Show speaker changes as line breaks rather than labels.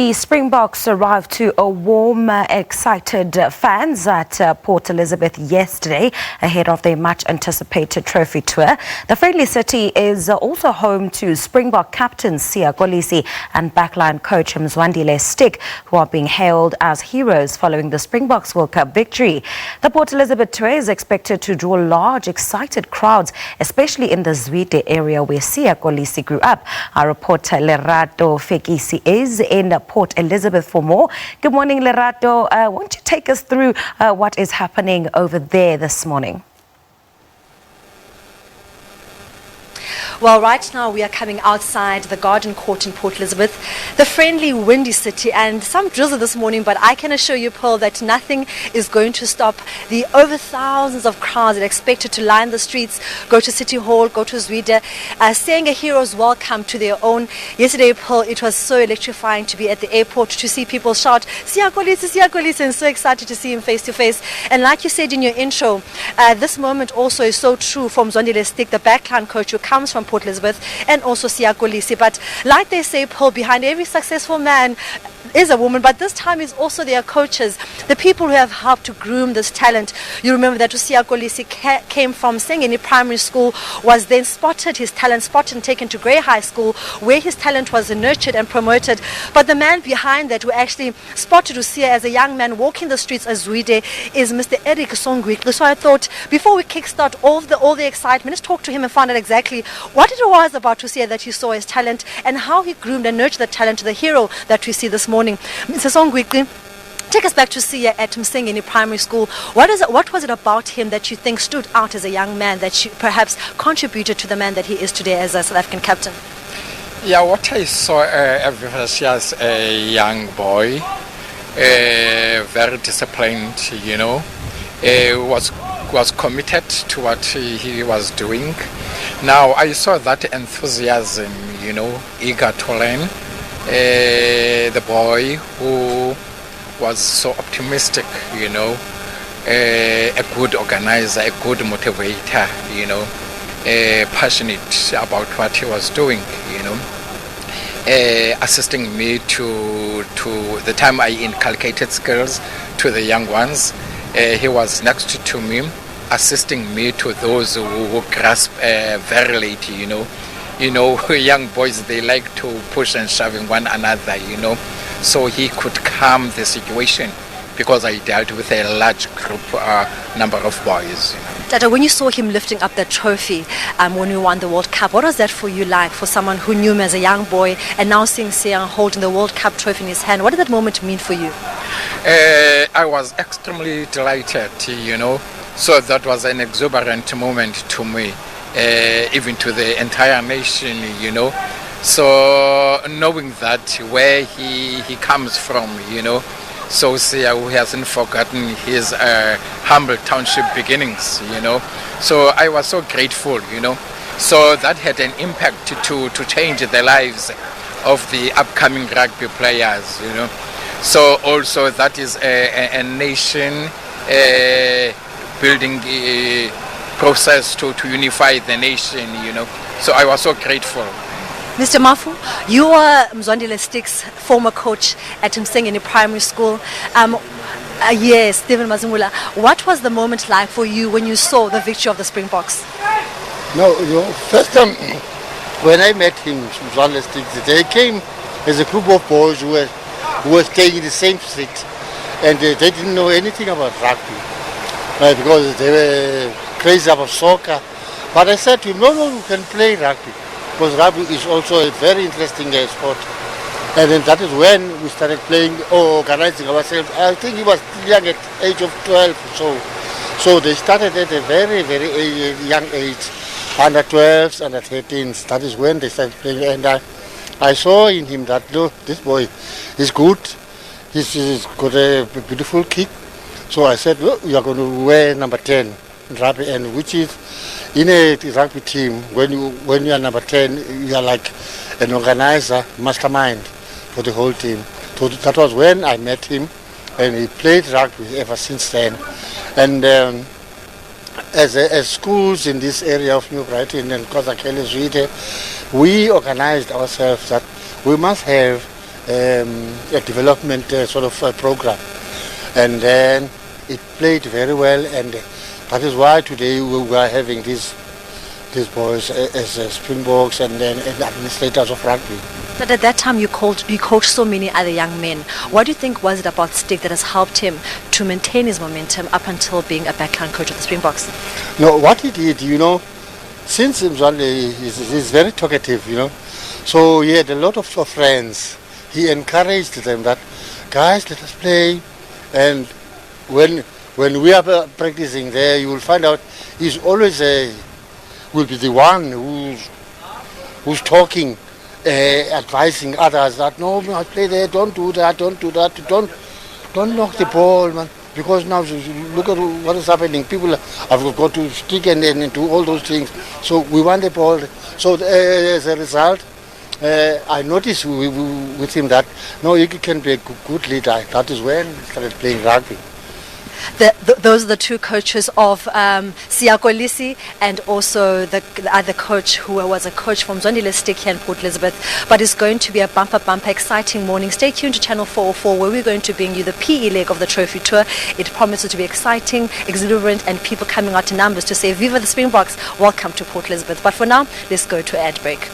The Springboks arrived to a warm, excited fans at Port Elizabeth yesterday ahead of their much-anticipated trophy tour. The friendly city is also home to Springbok captain Siya Kolisi and backline coach Mzwandile Stick, who are being hailed as heroes following the Springboks World Cup victory. The Port Elizabeth tour is expected to draw large, excited crowds, especially in the Zwide area where Siya Kolisi grew up. Our reporter Lerato Fekisi is in Port Elizabeth for more. Good morning, Lerato. Won't you take us through what is happening over there this morning?
Well, right now we are coming outside the Garden Court in Port Elizabeth, the friendly, windy city, and some drizzle this morning, but I can assure you, Paul, that nothing is going to stop the over thousands of crowds that are expected to line the streets, go to City Hall, go to Zwide, saying a hero's welcome to their own. Yesterday, Paul, it was so electrifying to be at the airport, to see people shout, Siya Kolisi, and so excited to see him face to face. And like you said in your intro, this moment also is so true from Mzwandile Stick, the backline coach who comes from Port Elizabeth, and also Siya Kolisi. But like they say, Paul, behind every successful man is a woman, but this time is also their coaches, the people who have helped to groom this talent. You remember that Siya Kolisi came from Sengeni Primary School, was then his talent spotted and taken to Grey High School, where his talent was nurtured and promoted. But the man behind that who actually spotted Siya as a young man walking the streets as Zwide is Mr. Eric Songwikli. So I thought, before we kickstart all the excitement, let's talk to him and find out exactly what it was about Siya that he saw his talent and how he groomed and nurtured the talent to the hero that we see this morning. Mr. Songwikli, take us back to Siya at Msengeni Primary School. What was it about him that you think stood out as a young man that perhaps contributed to the man that he is today as a South African captain?
Yeah, what I saw as a young boy, very disciplined, was committed to what he was doing. Now I saw that enthusiasm, eager to learn. The boy who was so optimistic, a good organizer, a good motivator, passionate about what he was doing, assisting me to the time I inculcated skills to the young ones. He was next to me, assisting me to those who grasp very late, young boys, they like to push and shove one another, so he could calm the situation because I dealt with a large group, number of boys.
Tata, when you saw him lifting up that trophy when we won the World Cup, what was that for you like, for someone who knew him as a young boy and now seeing Siya holding the World Cup trophy in his hand? What did that moment mean for you?
I was extremely delighted, so that was an exuberant moment to me. Even to the entire nation, so knowing that where he comes from, so Siya, who hasn't forgotten his humble township beginnings, so I was so grateful, so that had an impact to change the lives of the upcoming rugby players, so also that is a nation building process to unify the nation, so I was so grateful.
Mr. Mafu, you are Mzwandile Stick's former coach at Msengeni Primary School. Yes, Stephen Mazimula, what was the moment like for you when you saw the victory of the Springboks?
No, first time when I met him, Mzwandile Stick, they came as a group of boys who were staying in the same street, and they didn't know anything about rugby, because they were crazy about soccer. But I said to him, no, you can play rugby, because rugby is also a very interesting sport. And then that is when we started playing or organizing ourselves. I think he was still young at the age of 12 or so. So they started at a very, very young age, under 12s, under 13s. That is when they started playing. And I saw in him that, look, this boy is good. He's got a beautiful kick. So I said, well, you are going to wear number 10 in rugby, and which is in a rugby team, when you are number 10, you are like an organizer, mastermind for the whole team. So that was when I met him, and he played rugby ever since then. And as schools in this area of New Brighton and Kozakele, Zwide, we organized ourselves that we must have a development sort of program, and then it played very well, and that is why today we are having these boys as Springboks and then administrators of rugby.
But at that time you coached so many other young men. What do you think was it about Stick that has helped him to maintain his momentum up until being a backline coach of the Springboks?
No, what he did, since Mzwandile is very talkative, so he had a lot of friends. He encouraged them that, guys, let us play. And when we are practicing there, you will find out he's always will be the one who's talking, advising others that no, I play there, don't do that, don't knock the ball, man. Because now look at what is happening. People have got to stick and do all those things. So we want the ball. So as a result, I noticed with him that no, he can be a good leader. That is when he started playing rugby.
Those are the two coaches of Siya Kolisi and also the other coach who was a coach from Mzwandile Stick here in Port Elizabeth. But it's going to be a bumper exciting morning. Stay tuned to Channel 404 where we're going to bring you the PE leg of the trophy tour. It promises to be exciting, exuberant, and people coming out in numbers to say Viva the Springboks, welcome to Port Elizabeth. But for now, let's go to ad break.